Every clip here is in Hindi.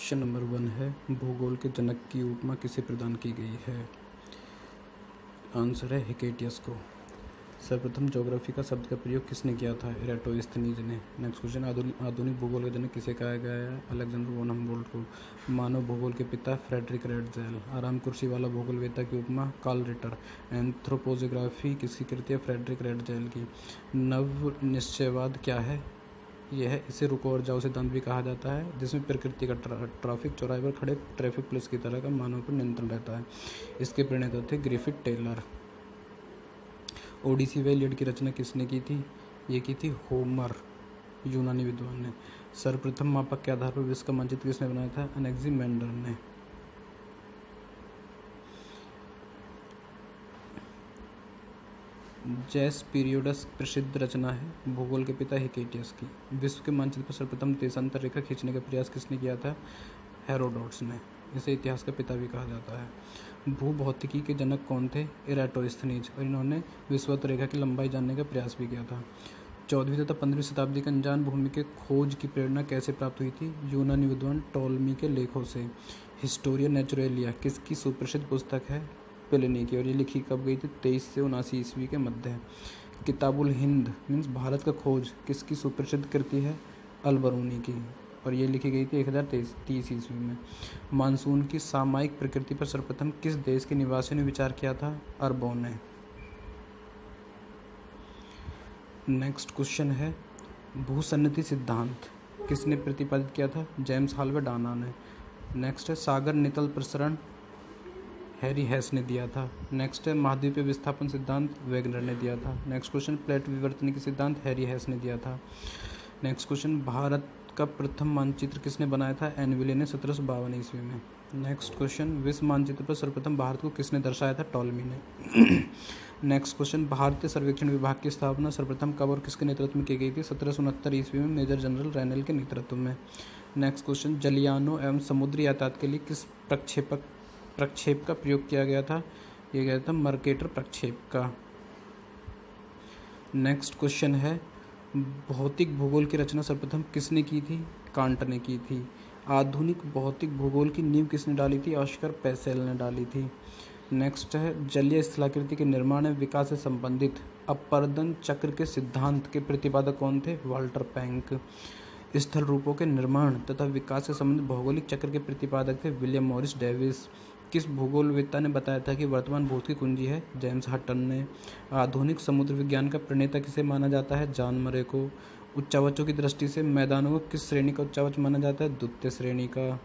क्वेश्चन नंबर 1 है, भूगोल के जनक की उपमा किसे प्रदान की गई है? आंसर है हिकेटियस को। सर्वप्रथम ज्योग्राफी का शब्द का प्रयोग किसने किया था? एराटोस्थनीज ने। नेक्स्ट क्वेश्चन, आधुनिक भूगोल का जनक किसे कहा गया है? अलेक्जेंडर वॉन हम्बोल्ट को। मानव भूगोल के पिता फ्रेडरिक रेडजेल। आराम कुर्सी वाला भूगोलवेत्ता की उपमा कार्ल रिटर। एंथ्रोपोजोग्राफी किसकी कृति है? फ्रेडरिक रेडजेल की। नव निश्चयवाद क्या है? यह इसे रुको और जाओ सिद्धांत भी कहा जाता है, जिसमें प्रकृति का ट्रैफिक चौराहे पर खड़े ट्रैफिक पुलिस की तरह का मानव पर नियंत्रण रहता है। इसके प्रणेता थे ग्रिफिथ टेलर। ओडिसी व इलियड की रचना किसने की थी? ये की थी होमर, यूनानी विद्वान ने। सर्वप्रथम मापक के आधार पर विश्व का मानचित्र किसने बनाया था? एनेक्सिमेंडर ने। जैस पीरियोडस प्रसिद्ध रचना है भूगोल के पिता हिकेटियस की। विश्व के मानचित्र पर सर्वप्रथम देशांतर रेखा खींचने का प्रयास किसने किया था? हेरोडोटस ने। इसे इतिहास का पिता भी कहा जाता है। भूभौतिकी के जनक कौन थे? एराटोस्थनीज, और इन्होंने विषुवत रेखा की लंबाई जानने का प्रयास भी किया था। 14वीं तथा 15वीं शताब्दी के अनजान भूमि के खोज की प्रेरणा कैसे प्राप्त हुई थी? यूनानी विद्वान टॉलमी के लेखों से। हिस्टोरिया नेचुरलिया किसकी सुप्रसिद्ध पुस्तक है? प्लिनी की, और ये लिखी कब गई थी? 23 से 79 ईस्वी के मध्य। किताबुल हिंद मीन्स भारत का खोज किसकी सुप्रसिद्ध कृति है? अल-बरूनी की, और ये लिखी गई थी 1030 ईस्वी में। मानसून की सामयिक प्रकृति पर सर्वप्रथम किस देश के निवासियों ने विचार किया था? अरबों ने। नेक्स्ट क्वेश्चन है, भूसन्निधि सिद्धांत किसने प्रतिपादित किया था? जेम्स हाल्वे डाना ने। नेक्स्ट है, सागर नितल प्रसरण हैरी हेस ने दिया था। नेक्स्ट है, महाद्वीपीय विस्थापन सिद्धांत वेगनर ने दिया था। नेक्स्ट क्वेश्चन, प्लेट विवर्तन की सिद्धांत हैरी हेस ने दिया था। नेक्स्ट क्वेश्चन, भारत का प्रथम मानचित्र किसने बनाया था? एनविले ने 1752 ईस्वी में। नेक्स्ट क्वेश्चन, विश्व मानचित्र पर सर्वप्रथम भारत को किसने दर्शाया था? टॉलमी ने। नेक्स्ट क्वेश्चन, भारतीय सर्वेक्षण विभाग की स्थापना सर्वप्रथम कब और किसके नेतृत्व में की गई थी? 1769 ईस्वी में मेजर जनरल रैनेल के नेतृत्व में। नेक्स्ट क्वेश्चन, जलयानों एवं समुद्री यातायात के लिए किस प्रक्षेप का प्रयोग किया गया था? यह गया था मर्केटर प्रक्षेप का। नेक्स्ट क्वेश्चन है, भौतिक भूगोल की रचना सर्वप्रथम किसने की थी? कांट ने की थी। आधुनिक भौतिक भूगोल की नींव किसने डाली थी? ऑस्कर पेसेल ने डाली थी। नेक्स्ट है, जलीय स्थलाकृति के निर्माण एवं विकास से संबंधित अपरदन चक्र के सिद्धांत के प्रतिपादक कौन थे? वाल्टर पैंक। स्थल रूपों के निर्माण तथा विकास से संबंधित भौगोलिक चक्र के प्रतिपादक थे विलियम मॉरिस डेविस। किस भूगोलवेत्ता ने बताया था कि वर्तमान भूत की कुंजी है? जेम्स हटन ने। आधुनिक समुद्र विज्ञान का प्रणेता किसे माना जाता है? जॉन मरे को। उच्चावचों की दृष्टि से मैदानों को किस श्रेणी का उच्चावच माना जाता है? द्वितीय श्रेणी का।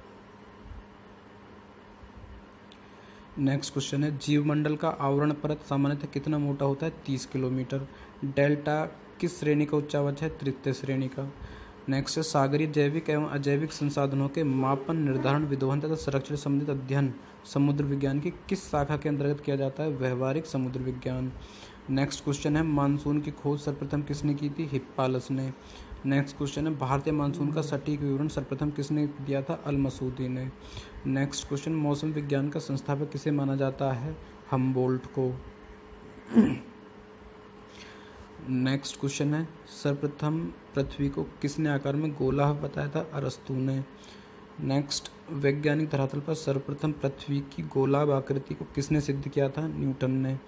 नेक्स्ट क्वेश्चन है, जीवमंडल का आवरण परत सामान्यतः कितना मोटा होता है? 30 किलोमीटर। डेल्टा किस श्रेणी का उच्चावच है? तृतीय श्रेणी का। नेक्स्ट है, सागरीय जैविक एवं अजैविक संसाधनों के मापन, निर्धारण, विदोहन तथा संरक्षण संबंधित अध्ययन समुद्र विज्ञान की किस शाखा के अंतर्गत किया जाता है? व्यवहारिक समुद्र विज्ञान। नेक्स्ट क्वेश्चन है, मानसून की खोज सर्वप्रथम किसने की थी? हिप्पालस ने। नेक्स्ट क्वेश्चन है, भारतीय मानसून का सटीक विवरण सर्वप्रथम किसने दिया था? अल-मसूदी ने। नेक्स्ट क्वेश्चन, मौसम विज्ञान का संस्थापक किसे माना जाता है? हम्बोल्ट को। नेक्स्ट क्वेश्चन है, सर्वप्रथम पृथ्वी को किसने आकार में गोला बताया था? अरस्तू ने। नेक्स्ट, वैज्ञानिक धरातल पर सर्वप्रथम पृथ्वी की गोलाभ आकृति को किसने सिद्ध किया था? न्यूटन ने।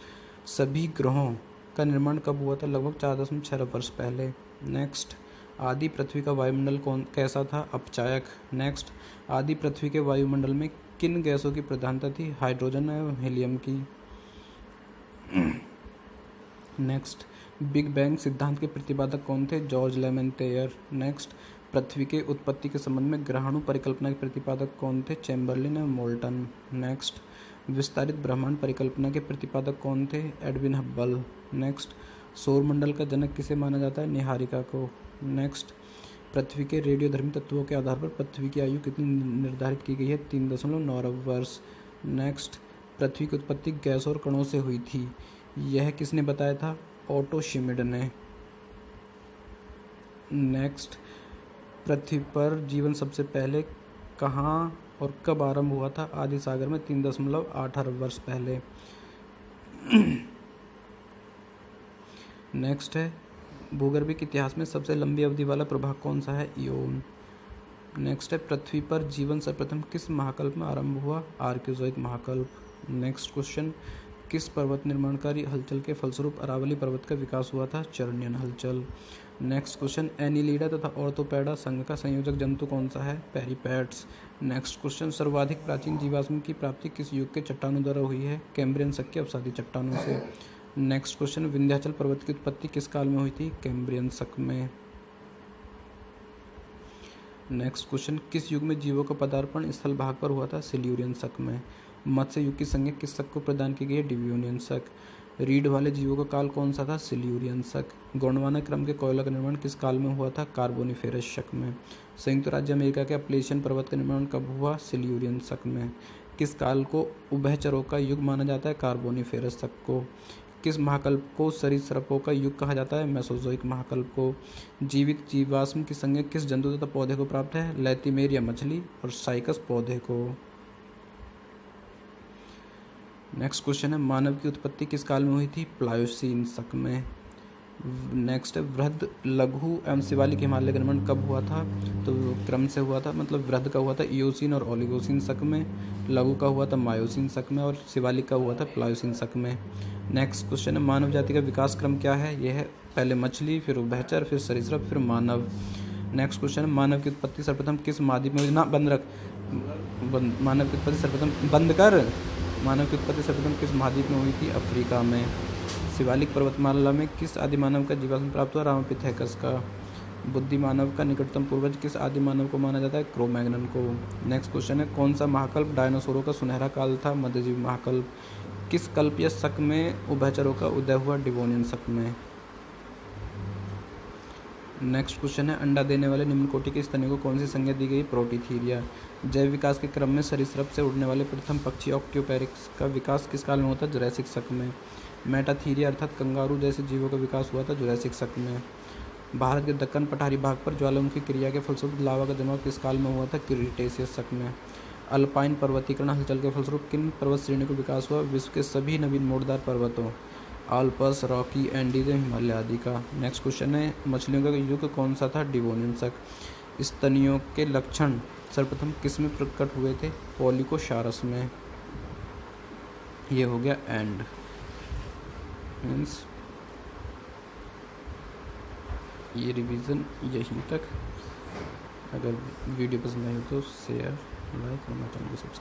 सभी ग्रहों का निर्माण कब हुआ था? लगभग 4.6 अरब वर्ष पहले। नेक्स्ट, आदि पृथ्वी का वायुमंडल कैसा था? अपचायक। नेक्स्ट, आदि पृथ्वी के वायुमंडल में किन गैसों की प्रधानता थी? हाइड्रोजन एवं हीलियम की। नेक्स्ट, बिग बैंग सिद्धांत के प्रतिपादक कौन थे? जॉर्ज लेमेंटेयर। नेक्स्ट, पृथ्वी के उत्पत्ति के संबंध में ग्रहाणु परिकल्पना के प्रतिपादक कौन थे? चैम्बरलिन एवं मोल्टन। नेक्स्ट, विस्तारित ब्रह्मांड परिकल्पना के प्रतिपादक कौन थे? Edwin Hubble. नेक्स्ट, सौरमंडल का जनक किसे माना जाता है? निहारिका को। नेक्स्ट, पृथ्वी के रेडियोधर्मी तत्वों के आधार पर पृथ्वी की आयु कितनी निर्धारित की गई है? 3.9 अरब वर्ष। नेक्स्ट, पृथ्वी की उत्पत्ति गैस और कणों से हुई थी, यह किसने बताया था? ओटो शिमिड ने। नेक्स्ट, पृथ्वी पर जीवन सबसे पहले कहाँ और कब आरंभ हुआ था? आदि सागर में 3.8 अरब वर्ष पहले। नेक्स्ट है, भूगर्भिक इतिहास में सबसे लंबी अवधि वाला प्रभाग कौन सा है? इयोन। नेक्स्ट है पृथ्वी पर जीवन सर्वप्रथम किस महाकल्प में आरंभ हुआ? आर्कियोजोइक महाकल्प। नेक्स्ट क्वेश्चन, किस पर्वत निर्माणकारी हलचल के फलस्वरूप अरावली पर्वत का विकास हुआ था? चर्नियन हलचल। नेक्स्ट क्वेश्चन, एनिलीडा तथा ऑर्थोपेडा संघ का संयोजक जंतु कौन सा है? पेरिपेट्स। नेक्स्ट क्वेश्चन, सर्वाधिक प्राचीन जीवाश्म की प्राप्ति किस युग के चट्टानों द्वारा हुई है? कैम्ब्रियन शक के अवसादी चट्टानों से। नेक्स्ट क्वेश्चन, विंध्याचल पर्वत की उत्पत्ति किस काल में हुई थी? कैम्ब्रियन शक में। नेक्स्ट क्वेश्चन, किस युग में जीवों का पदार्पण स्थल भाग पर हुआ था? सिल्यूरियन शक में। मत्स्य युग की संज्ञा किस शक को प्रदान की गई है? डिवियोनियन शक। रीढ़ वाले जीवों का काल कौन सा था? सिल्यूरियन शक। गोंडवाना क्रम के कोयला का निर्माण किस काल में हुआ था? कार्बोनिफेरस शक में। संयुक्त राज्य अमेरिका के अपलेशियन पर्वत का निर्माण कब हुआ? सिल्यूरियन शक में। किस काल को उभयचरों का युग माना जाता है? कार्बोनिफेरस शक को। किस महाकल्प को सरीसृपों का युग कहा जाता है? मेसोजोइक महाकल्प को। जीवित जीवाश्म की संज्ञा किस जंतु तथा पौधे को प्राप्त है? लैथिमेरिया मछली और साइकस पौधे को। नेक्स्ट क्वेश्चन है, मानव की उत्पत्ति किस काल में हुई थी? प्लायोसीन शक में। नेक्स्ट है, वृहद, लघु एवं शिवालिक हिमालय का निर्माण कब हुआ था? तो क्रम से हुआ था, मतलब वृहद का हुआ था इयोसीन और ओलिगोसीन शक में, लघु का हुआ था मायोसीन शक में और शिवालिक का हुआ था प्लायोसीन शक में। नेक्स्ट क्वेश्चन है, मानव जाति का विकास क्रम क्या है? यह है पहले मछली, फिर उभयचर, फिर सरीसृप, फिर मानव। नेक्स्ट क्वेश्चन है, मानव की उत्पत्ति सर्वप्रथम किस महाद्वीप में हुई? ना बंद रख, मानव की उत्पत्ति सर्वप्रथम बंद कर। मानव की उत्पत्ति सर्वप्रथम किस महाद्वीप में हुई थी? अफ्रीका में। शिवालिक पर्वतमाला में किस आदि मानव का जीवाश्म प्राप्त हुआ? रामापिथेकस का। बुद्धि मानव का निकटतम पूर्वज किस आदि मानव को माना जाता है? क्रो-मैग्नन को। नेक्स्ट क्वेश्चन है, कौन सा महाकल्प डायनासोरों का सुनहरा काल था? मध्यजीवी महाकल्प। किस कल्प या शक में उभयचरों का उदय हुआ? डिवोनियन शक में। नेक्स्ट क्वेश्चन है, अंडा देने वाले निम्न कोटि के स्तनियों को कौन सी संज्ञा दी गई? प्रोटीथीरिया। जैव विकास के क्रम में सरीसृप से उड़ने वाले प्रथम पक्षी ऑक्टियोपैरिक्स का विकास किस काल में होता है? जुरैसिक शक में। मेटाथीरिया अर्थात कंगारू जैसे जीवों का विकास हुआ था जुरैसिक शक में। भारत के दक्कन पठारी भाग पर ज्वालामुखी क्रिया के फलस्वरूप लावा का जमाव किस काल में हुआ था? क्रीटेशियस शक में। अल्पाइन पर्वतीकरण हलचल के फलस्वरूप किन पर्वत श्रेणी का विकास हुआ? विश्व के सभी नवीन मोड़दार पर्वतों, आल्पस, रॉकी, एंडीज, हिमालय आदि का। नेक्स्ट क्वेश्चन है, मछलियों का युग कौन सा था? डिवोनियन शक। स्तनियों के लक्षण सर्वप्रथम किस में प्रकट हुए थे? पॉलिकोशारस में। ये हो गया एंड मीन्स ये रिवीजन यहीं तक। अगर वीडियो पसंद आई तो शेयर, लाइक और चैनल को सब्सक्राइब।